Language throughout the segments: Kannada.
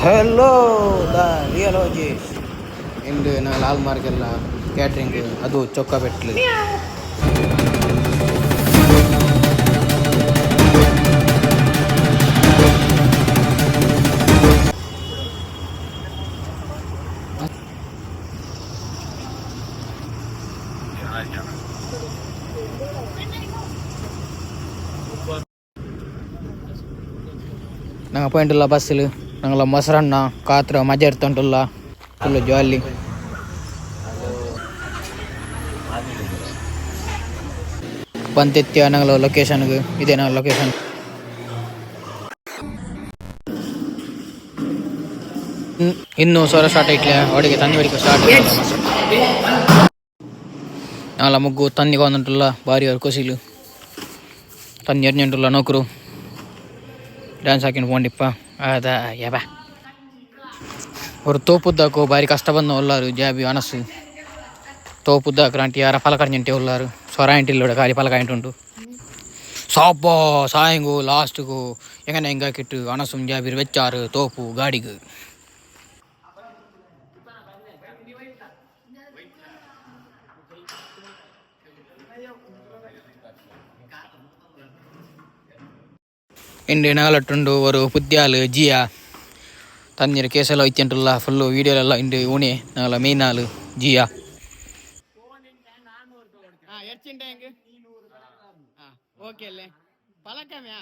ಹಲೋ ದ ರಿಯಲಾಜಿಸ್ಟ್ ಇಂದು ನಾವು ಲಾಲ್ ಮಾರ್ಗೆಲ್ಲ ಕ್ಯಾಟ್ರಿಂಗ್ ಅದು ಚೊಕ್ಕ ಬೆಟ್ಲು ನಂಗೆ ಪಾಯಿಂಟಿಲ್ಲ ಬಸ್ಸಲ್ಲಿ ನಂಗೆಲ್ಲ ಮೊಸರನ್ನ ಕಾತ್ರ ಮಜಾ ಇರ್ತುಂಟಲ್ಲ ಫುಲ್ಲು ಜಾಲಿ ಬಂತೆತ್ಯ ನಂಗಲ ಲೊಕೇಶನ್ಗೆ ಇದೇ ನಂಗೆ ಲೊಕೇಶನ್ ಇನ್ನೂ ಸೊರ ಸ್ಟಾರ್ಟ್ ಐಟ್ಲೆ ಅವಳಿಗೆ ತನ್ನಿ ಹೊಡಿಕೆ ಸ್ಟಾರ್ಟ್ ನಾವೆಲ್ಲ ಮುಗ್ಗು ತನ್ನಿಗೆ ಒಂದುಂಟಲ್ಲ ಭಾರಿ ಅವ್ರು ಕೊಸಿಲು ತನ್ನಿ ಎರ್ಜೆಂಟುಲ್ಲ ನೌಕರು ಡ್ಯಾನ್ಸ್ ಹಾಕಿನ ಪೋಂಡಿಪ್ಪ ಅದ ಯಬ ಅವ್ರು ತೋಪುದ್ದಾಕು ಭಾರಿ ಕಷ್ಟ ಬಂದ ಒಲ್ಲಾರು ಜಾಬಿ ಅನಸು ತೋಪುದ್ದಾಕು ಅಂಟಿ ಯಾರ ಫಲಕರ್ಜಂಟಿ ಒಲ್ಲಾರು ಸ್ವರ ಇಂಟಿಲ್ಲ ಖಾಲಿ ಫಲಕ ಉಂಟು ಸಾಪ ಸಾಯಂಗು ಲಾಸ್ಟ್ಗೂ ಹೆಂಗನೆ ಹೆಂಗಾಕಿಟ್ಟು ಅನಸು ಜಾಬಿರು ವೆಚ್ಚಾರು ತೋಪು ಗಾಡಿಗೆ ಇಂಡಿ ನಾಗಲಟ್ಟುಂಡು ಅವರು ಪುದ್ಯಾಲು ಜಿಯಾ ತಣ್ಣೀರು ಕೇಸೆಲ್ಲ ಇತ್ತಂಟಲ್ಲ ಫುಲ್ಲು ವೀಡಿಯೋಲೆಲ್ಲ ಇಂಡಿ ಉಣೆ ನಾಗಲ ಮೀನಾಲು ಜಿಯಾ ಓಕೆ ಅಲ್ಲೇ ಪಲಕಮ್ಯಾ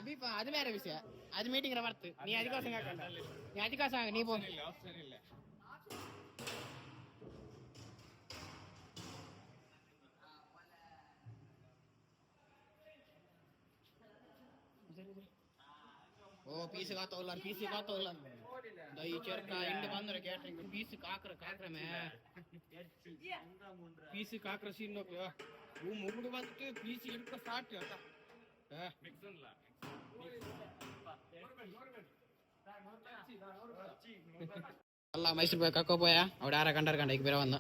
ಬೀಪ ಅದು ಬೇರೆ ವಿಷಯ ಅದು ಮೀಟಿಂಗ್ ಬರ್ತು ನೀ ಅದಕ್ಕೋಸ್ಕರ ನೀ ಅದಕ್ಕೋಸ್ಕರ ನೀ ಪೋ ಓ ಪೀಸ್ ಕಾತೋಲ್ಲ ದೈ ಚರ್ಕ ಇಂಡ ಬಂದ್ರೆ ಕ್ಯಾಟ್ರಿಂಗ್ ಪೀಸ್ ಕಾಕ್ರ ಮೇ ಪೀಸ್ ಕಾಕ್ರ ಸೀನ್ ಮುಗುಡು ಬಂತು ಪೀಸ್ ಹಿಡ್ಕ ಸ್ಟಾರ್ಟ್ ಅಲ್ಲ ಮೈಸೂರು போய் ಕಕ್ಕೋ போயா അവിടെ ആരാ കണ്ടർ ಈಗ ಬೇರೆ വന്ന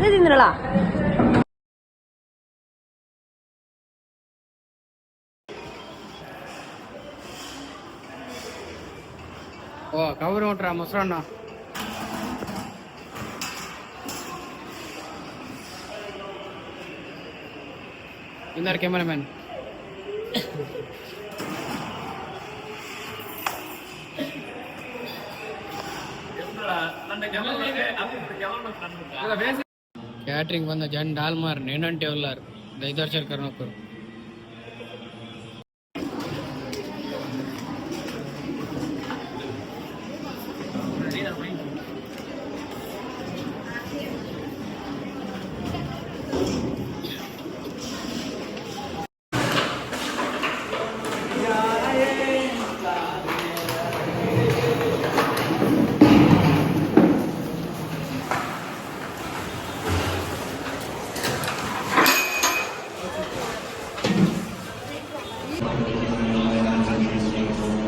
ತಿಂದ್ರಲ್ಲ ಓ ಕವರ್ ಹೊಂಟ್ರ ಮೊಸರನ್ನ ಇನ್ನಾರು ಕ್ಯಾಮರಾಮ್ಯಾನ್ ಕ್ಯಾಟ್ರಿಂಗ್ ಬಂದ ಜನ್ ಡಾಲ್ಮಾರ್ ನೇನಂಟೆ ಉಲ್ಲಾರ್ ದೈದರ್ಶನ್ ಕರ್ನಕರು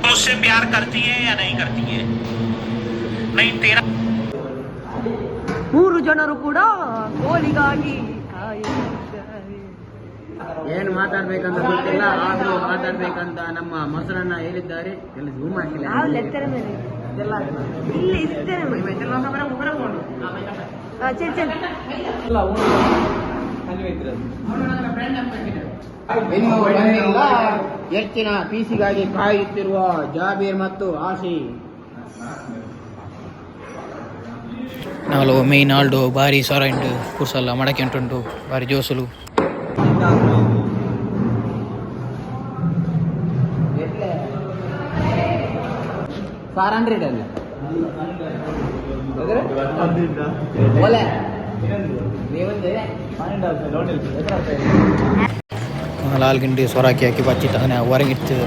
उससे प्यार करती है या नहीं करती है नहीं तेरा ಮೂರು ಜನರು ಕೂಡ ಕೋಲಿಗಾಗಿ ಕಾಯುತ್ತಿದ್ದಾರೆ. ಏನು ಮಾತಾಡ್ಬೇಕಂತ ಗೊತ್ತಿಲ್ಲ ಆದ್ರೂ ಮಾತಾಡ್ಬೇಕಂತ ನಮ್ಮ ಮೊಸರನ್ನ ಹೇಳಿದ್ದಾರೆ ಎಲ್ಲ ಜೂಮ್ ಹಾಕಿಲ್ಲ ನಾವು ಲೆಕ್ಕರ ಮೇಲೆ ಇಲ್ಲಿ ಇರ್ತೇನೆ ಇನ್ನು ಬಂದಿಲ್ಲ ಹೆಚ್ಚಿನ ಪೀಸಿಗಾಗಿ ಕಾಯುತ್ತಿರುವ ಜಾಬೀರ್ ಮತ್ತು ಆಶಿ ನಾಲು ಮೇನ್ ಆಲ್ಡು ಭಾರಿ ಸ್ವರ ಉಂಟು ಕುರ್ಸಲ್ಲ ಮಡಕೆ ಉಂಟುಂಟು ಭಾರಿ ಜೋಸುಲು $400 ಅಲ್ಲ ಲಾಲ್ ಗಿಂಡಿ ಸೊರಾಕಿ ಹಾಕಿ ಬಚ್ಚಿಟ್ಟ ಹೊರಗಿಡ್ತು